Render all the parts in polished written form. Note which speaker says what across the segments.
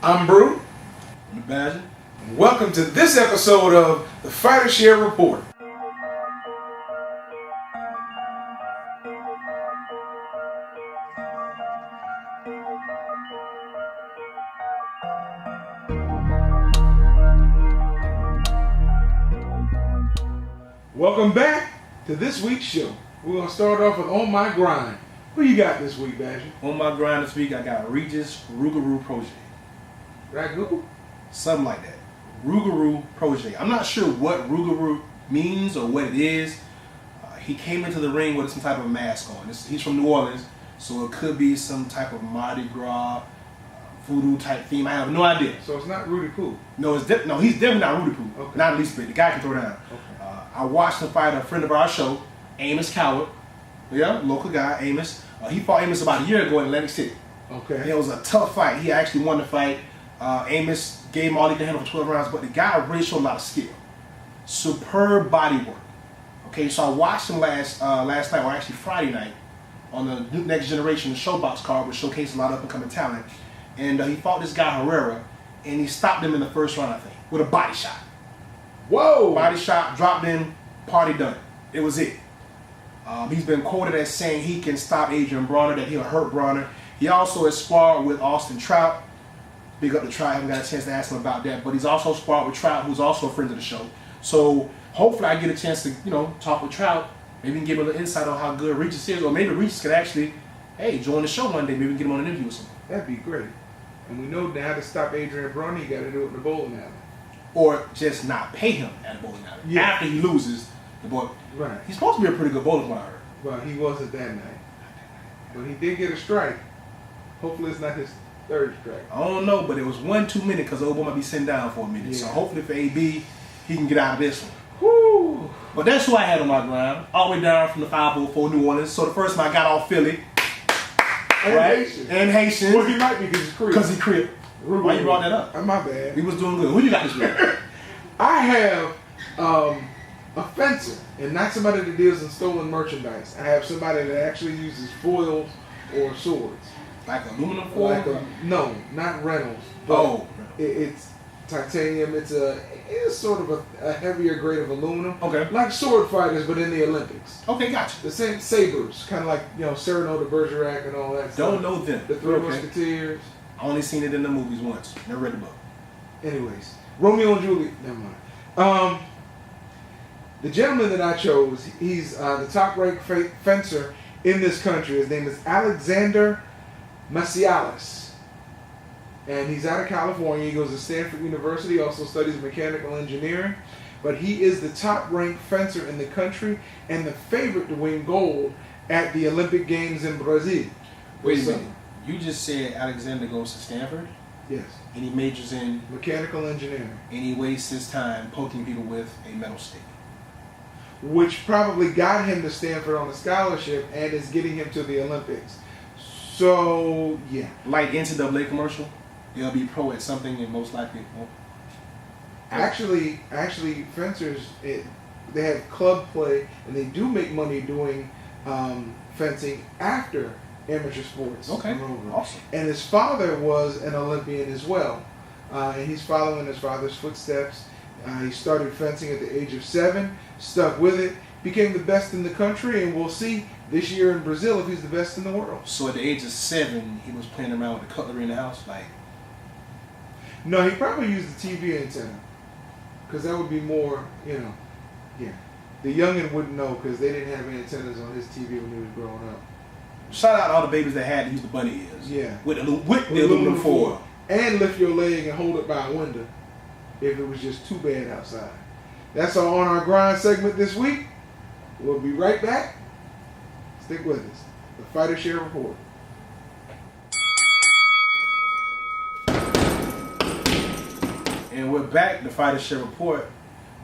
Speaker 1: I'm Brew.
Speaker 2: I'm the Badger.
Speaker 1: And welcome to this episode of the Fighter Share Report. Welcome back to this week's show. We're going to start off with On My Grind. Who you got this week, Badger?
Speaker 2: On my grind this week, I got Regis Rougarou Projet.
Speaker 1: Right, Google?
Speaker 2: Something like that. Rougarou Projet. I'm not sure what Rougarou means or what it is. He came into the ring with some type of mask on. He's from New Orleans, so it could be some type of Mardi Gras, voodoo type theme. I have no idea.
Speaker 1: So it's not Rudy Poo.
Speaker 2: No, he's definitely not Rudy Poo.
Speaker 1: Okay.
Speaker 2: Not at least bit. The guy can throw down.
Speaker 1: Okay.
Speaker 2: I watched him fight a friend of our show, Amos Coward. Yeah, local guy, Amos. He fought Amos about a year ago in Atlantic City.
Speaker 1: Okay.
Speaker 2: It was a tough fight. He actually won the fight. Amos gave him all he could handle for 12 rounds, but the guy really showed a lot of skill. Superb body work. Okay, so I watched him last night, or actually Friday night, on the Next Generation Showbox card, which showcased a lot of up-and-coming talent. And he fought this guy, Herrera, and he stopped him in the first round, I think, with a body shot.
Speaker 1: Whoa!
Speaker 2: Body shot, dropped in, party done. It was it. He's been quoted as saying he can stop Adrian Bronner, that he'll hurt Bronner. He also has sparred with Austin Trout. Big up to Trout, I haven't got a chance to ask him about that. But he's also sparred with Trout, who's also a friend of the show. So hopefully I get a chance to, talk with Trout. Maybe we can give him a little insight on how good Regis is. Or maybe Regis could actually, join the show one day. Maybe we can get him on an interview or something.
Speaker 1: That'd be great. And we know now to stop Adrian Bronner, you got to do it in the bowling alley.
Speaker 2: Or just not pay him at a bowling alley.
Speaker 1: Yeah.
Speaker 2: After he loses the boy.
Speaker 1: Right.
Speaker 2: He's supposed to be a pretty good bowler from what I heard.
Speaker 1: Well, he wasn't that night. But he did get a strike. Hopefully it's not his third strike.
Speaker 2: I don't know, but it was one too many because the old boy might be sitting down for a minute.
Speaker 1: Yeah.
Speaker 2: So hopefully for AB, he can get out of this one.
Speaker 1: Whoo!
Speaker 2: But that's who I had on my ground. All the way down from the 504 New Orleans. So the first one I got off Philly.
Speaker 1: And
Speaker 2: right?
Speaker 1: Haitian.
Speaker 2: And Haitian.
Speaker 1: Well, he might be because he's Creole.
Speaker 2: Because he Crip. Why you brought that up?
Speaker 1: My bad.
Speaker 2: He was doing good. Who you got this week?
Speaker 1: I have a fencer, and not somebody that deals in stolen merchandise. I have somebody that actually uses foils or swords.
Speaker 2: Like aluminum foil?
Speaker 1: No, not Reynolds.
Speaker 2: Oh.
Speaker 1: It's titanium. It's sort of a heavier grade of aluminum.
Speaker 2: Okay.
Speaker 1: Like sword fighters, but in the Olympics.
Speaker 2: Okay, gotcha.
Speaker 1: The same sabers, kind of like Cyrano de Bergerac and all that stuff.
Speaker 2: Don't know them.
Speaker 1: The Three
Speaker 2: Okay.
Speaker 1: Musketeers.
Speaker 2: I only seen it in the movies once. Never read the book.
Speaker 1: Anyways, Romeo and Juliet. Never mind. The gentleman that I chose, he's the top-ranked fencer in this country. His name is Alexander Macialis, and he's out of California. He goes to Stanford University. Also studies mechanical engineering. But he is the top-ranked fencer in the country and the favorite to win gold at the Olympic Games in Brazil.
Speaker 2: Wait a minute. You just said Alexander goes to Stanford?
Speaker 1: Yes.
Speaker 2: And he majors in,
Speaker 1: Mechanical engineering.
Speaker 2: and he wastes his time poking people with a metal stick.
Speaker 1: Which probably got him to Stanford on a scholarship and is getting him to the Olympics. So, yeah.
Speaker 2: Like NCAA commercial, they'll be pro at something and most likely won't.
Speaker 1: Actually, fencers, they have club play and they do make money doing fencing after amateur sports.
Speaker 2: Okay,
Speaker 1: are over.
Speaker 2: awesome.
Speaker 1: And his father was an Olympian as well. And he's following his father's footsteps. He started fencing at the age of 7, stuck with it, became the best in the country, and we'll see this year in Brazil if he's the best in the world.
Speaker 2: So at the age of 7, he was playing around with the cutlery in the house, like.
Speaker 1: No, he probably used the TV antenna, because that would be more, yeah. The youngin wouldn't know because they didn't have antennas on his TV when he was growing up.
Speaker 2: Shout out to all the babies that had to use the bunny ears.
Speaker 1: Yeah.
Speaker 2: With the aluminum foil.
Speaker 1: And lift your leg and hold it by a window if it was just too bad outside. That's our On Our Grind segment this week. We'll be right back. Stick with us. The Fighter Share Report.
Speaker 2: And we're back, the Fighter Share Report,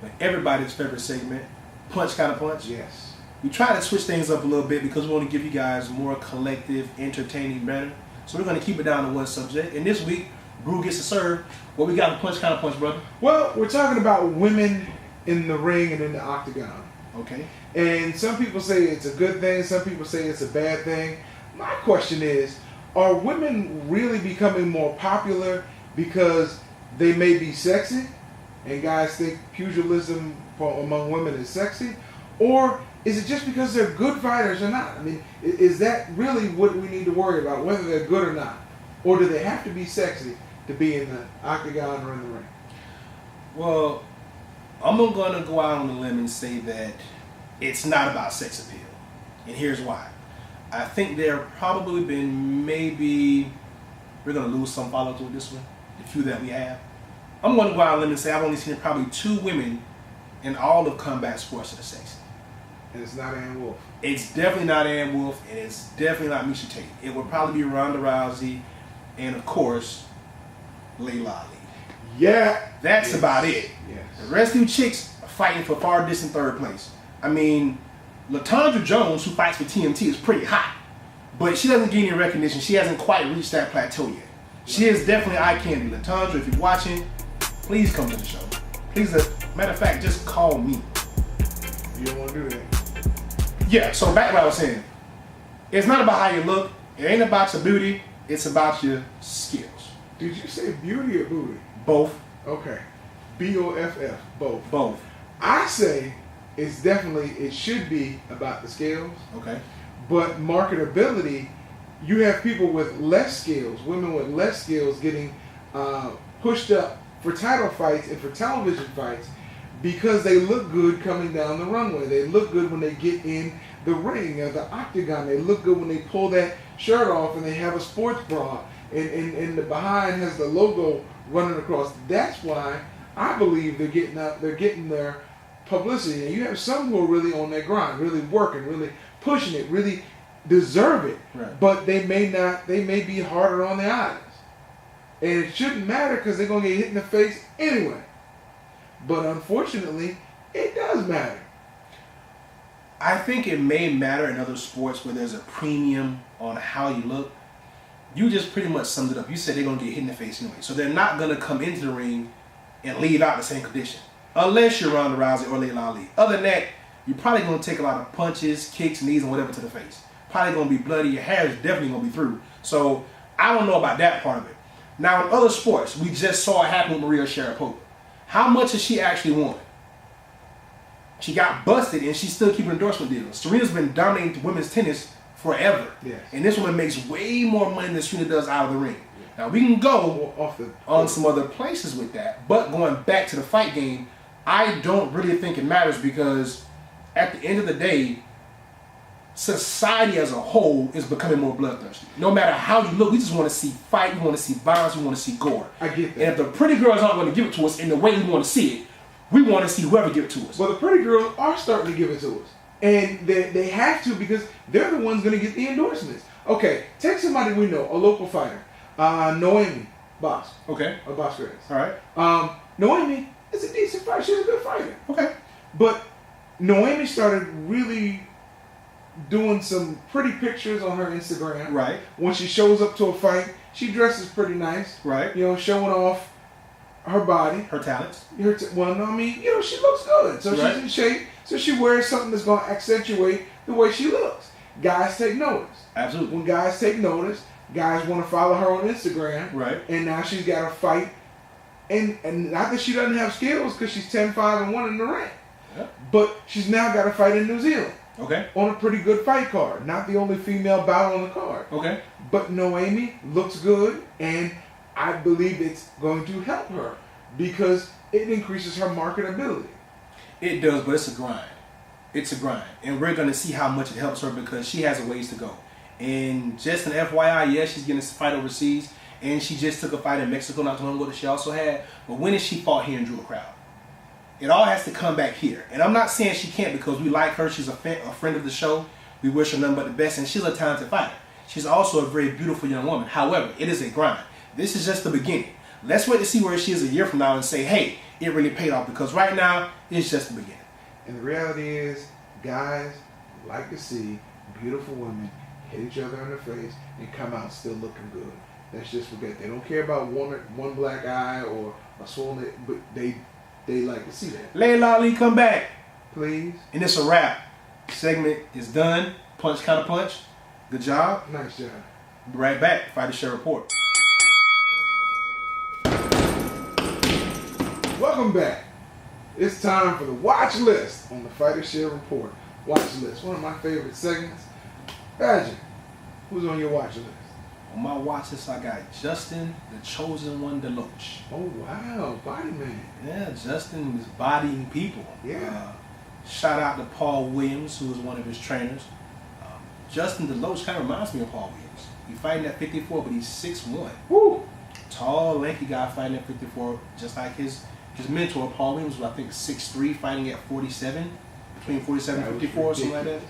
Speaker 2: with everybody's favorite segment, Punch Kinda Punch.
Speaker 1: Yes.
Speaker 2: We try to switch things up a little bit because we want to give you guys more collective, entertaining banner. So we're going to keep it down to one subject. And this week, Brew gets to serve. What we got for Punch Kinda Punch, brother?
Speaker 1: Well, we're talking about women in the ring and in the octagon.
Speaker 2: Okay.
Speaker 1: And some people say it's a good thing, some people say it's a bad thing. My question is, are women really becoming more popular because they may be sexy, and guys think pugilism among women is sexy, or is it just because they're good fighters or not? I mean, is that really what we need to worry about, whether they're good or not? Or do they have to be sexy to be in the octagon or in the ring?
Speaker 2: Well, I'm going to go out on a limb and say that it's not about sex appeal. And here's why. I think there have probably been we're going to lose some follow through with this one, the few that we have. I'm going to go out on a limb and say I've only seen probably 2 women in all of combat sports that are sexy.
Speaker 1: And it's not Ann Wolfe.
Speaker 2: It's definitely not Ann Wolfe, and it's definitely not Miesha Tate. It would probably be Ronda Rousey, and of course, Layla Ali.
Speaker 1: Yeah.
Speaker 2: That's about it.
Speaker 1: Yes.
Speaker 2: The rest of you chicks are fighting for far distant third place. I mean, LaTondra Jones, who fights for TMT, is pretty hot, but she doesn't get any recognition. She hasn't quite reached that plateau yet. She is definitely eye candy. LaTondra, if you're watching, please come to the show. Please, matter of fact, just call me.
Speaker 1: You don't want to do that.
Speaker 2: Yeah, so back to what I was saying. It's not about how you look. It ain't about your beauty. It's about your skills.
Speaker 1: Did you say beauty or booty?
Speaker 2: Both.
Speaker 1: Okay. BOFF. Both.
Speaker 2: Both.
Speaker 1: I say it should be about the skills.
Speaker 2: Okay.
Speaker 1: But marketability, you have people with less skills, women with less skills getting pushed up for title fights and for television fights because they look good coming down the runway. They look good when they get in the ring or the octagon. They look good when they pull that shirt off and they have a sports bra and the behind has the logo running across. That's why I believe they're getting their publicity. And you have some who are really on their grind, really working, really pushing it, really deserve it.
Speaker 2: Right.
Speaker 1: But they may be harder on the eyes. And it shouldn't matter because they're going to get hit in the face anyway. But unfortunately, it does matter.
Speaker 2: I think it may matter in other sports where there's a premium on how you look. You just pretty much summed it up. You said they're going to get hit in the face anyway. So they're not going to come into the ring and leave out the same condition. Unless you're Ronda Rousey or Layla Ali. Other than that, you're probably going to take a lot of punches, kicks, knees, and whatever to the face. Probably going to be bloody. Your hair is definitely going to be through. So I don't know about that part of it. Now in other sports, we just saw it happen with Maria Sharapova. How much has she actually won? She got busted and she's still keeping endorsement deals. Serena's been dominating women's tennis forever.
Speaker 1: Yes.
Speaker 2: And this woman makes way more money than Serena does out of the ring. Now we can go on some other places with that, but going back to the fight game, I don't really think it matters because at the end of the day, society as a whole is becoming more bloodthirsty. No matter how you look, we just want to see fight, we want to see violence, we want to see gore.
Speaker 1: I get that.
Speaker 2: And if the pretty girls aren't going to give it to us in the way we want to see it, we want to see whoever give it to us.
Speaker 1: Well, the pretty girls are starting to give it to us. And they have to because they're the ones going to get the endorsements. Okay, take somebody we know, a local fighter. Noemi Boss.
Speaker 2: Okay.
Speaker 1: Or Boss Grace.
Speaker 2: All right.
Speaker 1: Noemi is a decent fighter. She's a good fighter.
Speaker 2: Okay.
Speaker 1: But Noemi started really doing some pretty pictures on her Instagram.
Speaker 2: Right.
Speaker 1: When she shows up to a fight, she dresses pretty nice.
Speaker 2: Right.
Speaker 1: You know, showing off her body.
Speaker 2: Her talents.
Speaker 1: She looks good. So
Speaker 2: Right.
Speaker 1: she's in shape. So she wears something that's going to accentuate the way she looks. Guys take notice.
Speaker 2: Absolutely.
Speaker 1: When guys take notice, guys want to follow her on Instagram.
Speaker 2: Right.
Speaker 1: And now she's got to fight. And not that she doesn't have skills because she's 10-5-1 in the ring.
Speaker 2: Yep.
Speaker 1: But she's now got to fight in New Zealand.
Speaker 2: Okay.
Speaker 1: On a pretty good fight card. Not the only female bout on the card.
Speaker 2: Okay.
Speaker 1: But Noemi looks good, and I believe it's going to help her because it increases her marketability.
Speaker 2: It does, but it's a grind. It's a grind. And we're going to see how much it helps her because she has a ways to go. And just an FYI, yes, she's getting to fight overseas, and she just took a fight in Mexico not too long ago that she also had. But when has she fought here and drew a crowd? It all has to come back here. And I'm not saying she can't because we like her. She's a friend of the show. We wish her nothing but the best. And she's a talented fighter. She's also a very beautiful young woman. However, it is a grind. This is just the beginning. Let's wait to see where she is a year from now and say, hey, it really paid off. Because right now, it's just the beginning.
Speaker 1: And the reality is, guys like to see beautiful women hit each other in the face and come out still looking good. That's just forget. They don't care about one black eye or a swollen, but they like to see that.
Speaker 2: Layla Ali, come back.
Speaker 1: Please.
Speaker 2: And it's a wrap. Segment is done. Punch, counter punch. Good job.
Speaker 1: Nice job.
Speaker 2: Be right back. Fighter Show Report.
Speaker 1: Welcome back. It's time for the watch list on the Fighter Share Report. Watch list, one of my favorite segments. Badger, who's on your watch list?
Speaker 2: On my watch list, I got Justin, the Chosen One Deloach.
Speaker 1: Oh wow, body man.
Speaker 2: Yeah, Justin was bodying people.
Speaker 1: Yeah.
Speaker 2: Shout out to Paul Williams, who was one of his trainers. Justin Deloach kind of reminds me of Paul Williams. He's fighting at 54, but he's 6'1".
Speaker 1: Woo!
Speaker 2: Tall, lanky guy fighting at 54, just like his mentor, Paul Williams, was I think 6'3", fighting at 47, between 47 and 54, or something like that.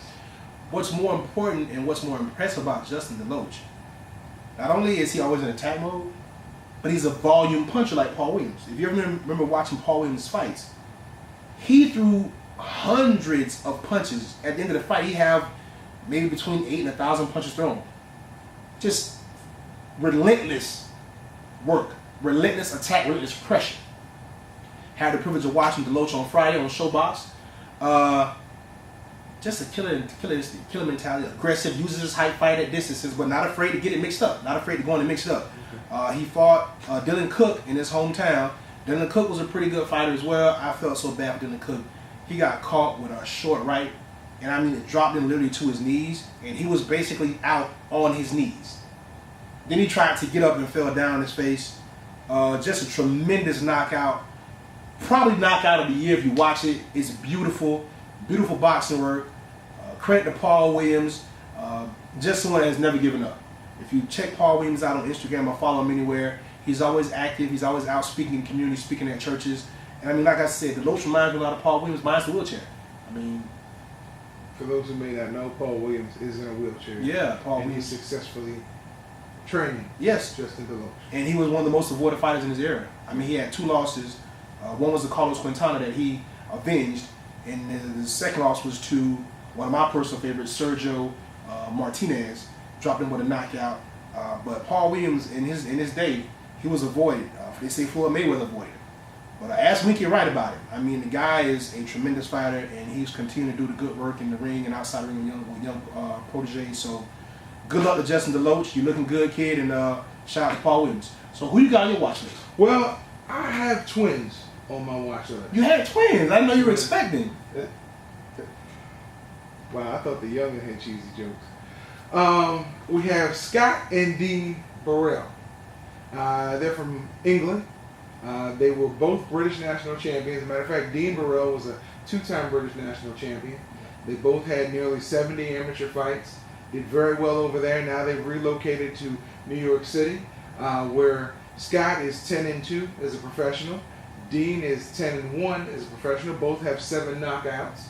Speaker 2: What's more important and what's more impressive about Justin Deloach, not only is he always in attack mode, but he's a volume puncher like Paul Williams. If you ever remember watching Paul Williams' fights, he threw hundreds of punches. At the end of the fight, he have maybe between 8 and 1,000 punches thrown. Just relentless work, relentless attack, relentless pressure. Had the privilege of watching Deloach on Friday on Showbox. Just a killer mentality, aggressive, uses his height, fight at distances, but not afraid to get it mixed up, not afraid to go in and mix it up. He fought Dylan Cook in his hometown. Dylan Cook was a pretty good fighter as well. I felt so bad for Dylan Cook. He got caught with a short right, and I mean, it dropped him literally to his knees, and he was basically out on his knees. Then he tried to get up and fell down on his face. Just a tremendous knockout. Probably knockout of the year if you watch it. It's beautiful, beautiful boxing work. Credit to Paul Williams. Just someone that has never given up. If you check Paul Williams out on Instagram or follow him anywhere, he's always active. He's always out speaking in community, speaking at churches. And I mean, like I said, Deloach reminds me a lot of Paul Williams, minus the wheelchair. I mean,
Speaker 1: for those who may not know, Paul Williams is in a wheelchair.
Speaker 2: Yeah, Paul
Speaker 1: and
Speaker 2: Williams.
Speaker 1: he's successfully training.
Speaker 2: Yes.
Speaker 1: Justin Deloach.
Speaker 2: And he was one of the most avoided fighters in his era. I mean, he had 2 losses. One was the Carlos Quintana that he avenged, and the second loss was to one of my personal favorites, Sergio Martinez, dropped him with a knockout. But Paul Williams, in his day, he was avoided. They say Floyd Mayweather avoided him. But ask Winky Wright about him. I mean, the guy is a tremendous fighter, and he's continuing to do the good work in the ring and outside the ring with young proteges. So good luck to Justin Deloach. You're looking good, kid, and shout out to Paul Williams. So who you got on your watch list?
Speaker 1: Well, I have twins on my watch list.
Speaker 2: You had twins. I didn't know you were expecting.
Speaker 1: Wow, I thought the youngin had cheesy jokes. We have Scott and Dean Burrell. They're from England. They were both British national champions. As a matter of fact, Dean Burrell was a 2-time British national champion. They both had nearly 70 amateur fights. Did very well over there. Now they've relocated to New York City, where Scott is 10-2 as a professional. Dean is 10-1 as a professional. Both have 7 knockouts,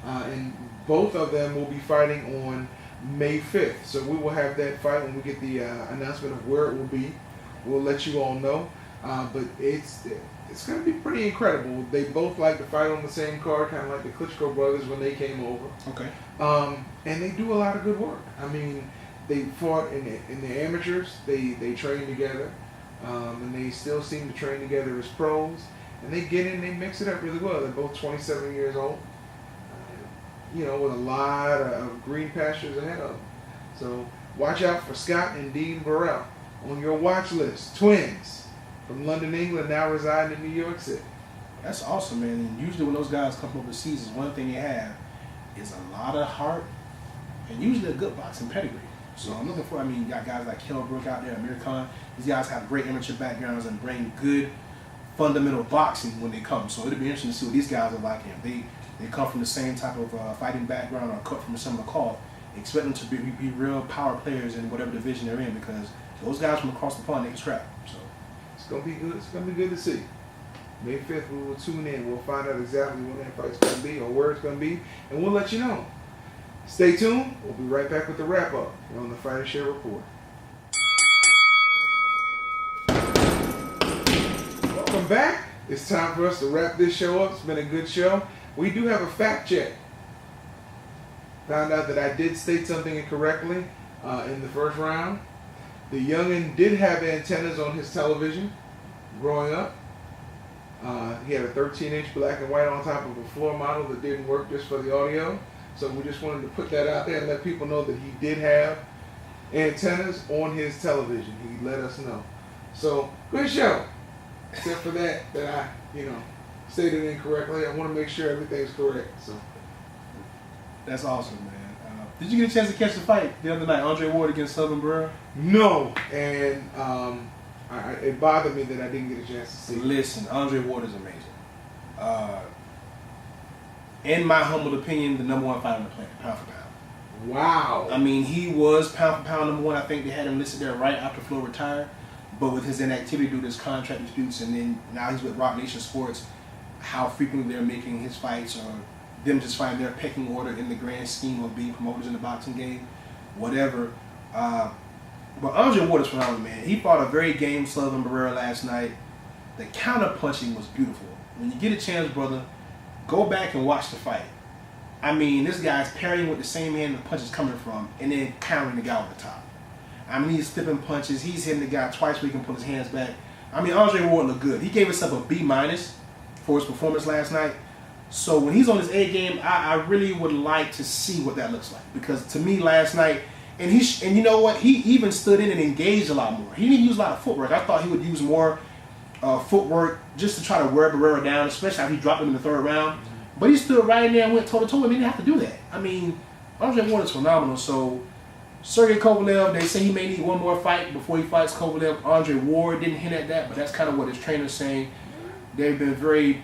Speaker 1: and both of them will be fighting on May 5th. So we will have that fight when we get the announcement of where it will be. We'll let you all know. But it's going to be pretty incredible. They both like to fight on the same card, kind of like the Klitschko brothers when they came over.
Speaker 2: Okay.
Speaker 1: And they do a lot of good work. I mean, they fought in the amateurs. They train together, and they still seem to train together as pros. And they get in, they mix it up really well. They're both 27 years old, with a lot of green pastures ahead of them. So watch out for Scott and Dean Burrell on your watch list. Twins from London, England, now residing in New York City.
Speaker 2: That's awesome, man. And usually when those guys come overseas, one thing they have is a lot of heart and usually a good boxing pedigree. So I'm looking for, you got guys like Kell Brook out there, Amir Khan. These guys have great amateur backgrounds and bring good fundamental boxing when they come. So it'll be interesting to see what these guys are like. If they come from the same type of fighting background or cut from a similar cloth, expect them to be real power players in whatever division they're in, because those guys from across the pond, they can scrap. So
Speaker 1: it's gonna be good. It's gonna be good to see. May 5th, we will tune in. We'll find out exactly when that fight's gonna be or where it's gonna be, and we'll let you know. Stay tuned. We'll be right back with the wrap up on the Fighter Share Report. Welcome back. It's time for us to wrap this show up. It's been a good show. We do have a fact check. Found out that I did state something incorrectly in the first round. The youngin did have antennas on his television growing up. He had a 13-inch black and white on top of a floor model that didn't work just for the audio. So we just wanted to put that out there and let people know that he did have antennas on his television. He let us know. So good show. Except for that I, stated incorrectly. I want to make sure everything's correct. So
Speaker 2: That's awesome, man. Did you get a chance to catch the fight the other night, Andre Ward against Sullivan Barrera?
Speaker 1: no, and it bothered me that I didn't get a chance to see.
Speaker 2: Listen, Andre Ward is amazing. In my humble opinion, the number one fighter on the planet, pound for pound.
Speaker 1: Wow.
Speaker 2: I mean, he was pound for pound number one. I think they had him listed there right after Flo retired. But with his inactivity due to his contract disputes, and then now he's with Rock Nation Sports, how frequently they're making his fights or them just find their pecking order in the grand scheme of being promoters in the boxing game, whatever. But Andre Ward is phenomenal, man. He fought a very game Sullivan Barrera last night. The counter punching was beautiful. When you get a chance, brother, go back and watch the fight. I mean, this guy's parrying with the same hand the punch is coming from, and then countering the guy over the top. I mean, he's flipping punches. He's hitting the guy twice where he can put his hands back. I mean, Andre Ward looked good. He gave himself a B- for his performance last night. So when he's on his A game, I really would like to see what that looks like. Because to me last night, and you know what? He even stood in and engaged a lot more. He didn't use a lot of footwork. I thought he would use more footwork just to try to wear Barrera down, especially after he dropped him in the third round. But he stood right in there and went toe-to-toe, and he didn't have to do that. I mean, Andre Ward is phenomenal. So Sergey Kovalev, they say he may need one more fight before he fights Kovalev. Andre Ward didn't hint at that, but that's kind of what his trainer's saying. They've been very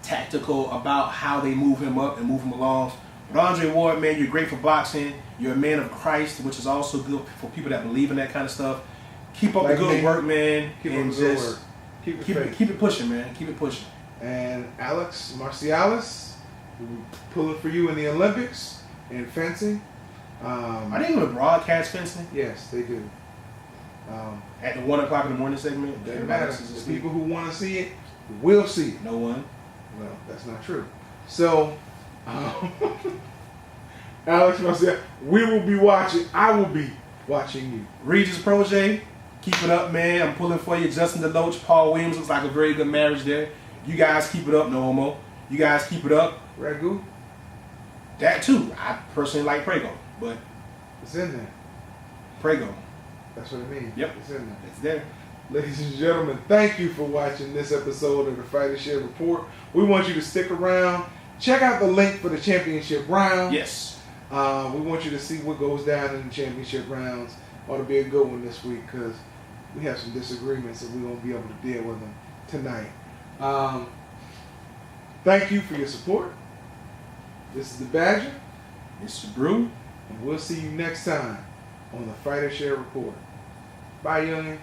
Speaker 2: tactical about how they move him up and move him along. But Andre Ward, man, you're great for boxing. You're a man of Christ, which is also good for people that believe in that kind of stuff. Keep up the good work, man.
Speaker 1: Keep up the good work.
Speaker 2: Keep it pushing, man. Keep it pushing.
Speaker 1: And Alex Marcialis, pulling for you in the Olympics in fencing.
Speaker 2: Are they going to broadcast fencing?
Speaker 1: Yes, they do.
Speaker 2: At the 1 o'clock in the morning segment?
Speaker 1: Doesn't matter. The people who want to see it will see it.
Speaker 2: No one.
Speaker 1: Well, that's not true. So, Alex Marcialis, we will be watching. I will be watching you.
Speaker 2: Regis Proje, keep it up, man. I'm pulling for you. Justin DeLoach, Paul Williams, looks like a very good marriage there. You guys keep it up, no homo. You guys keep it up.
Speaker 1: Ragu?
Speaker 2: That too. I personally like Prego, but
Speaker 1: It's in there.
Speaker 2: Prego.
Speaker 1: That's what it means.
Speaker 2: Yep.
Speaker 1: It's in there.
Speaker 2: It's there.
Speaker 1: Ladies and gentlemen, thank you for watching this episode of the Fighter Share Report. We want you to stick around. Check out the link for the championship round.
Speaker 2: Yes.
Speaker 1: We want you to see what goes down in the championship rounds. Ought to be a good one this week because we have some disagreements and we won't be able to deal with them tonight. Thank you for your support. This is the Badger.
Speaker 2: Mr. Brew.
Speaker 1: And we'll see you next time on the Fighter Share Report. Bye, youngin'.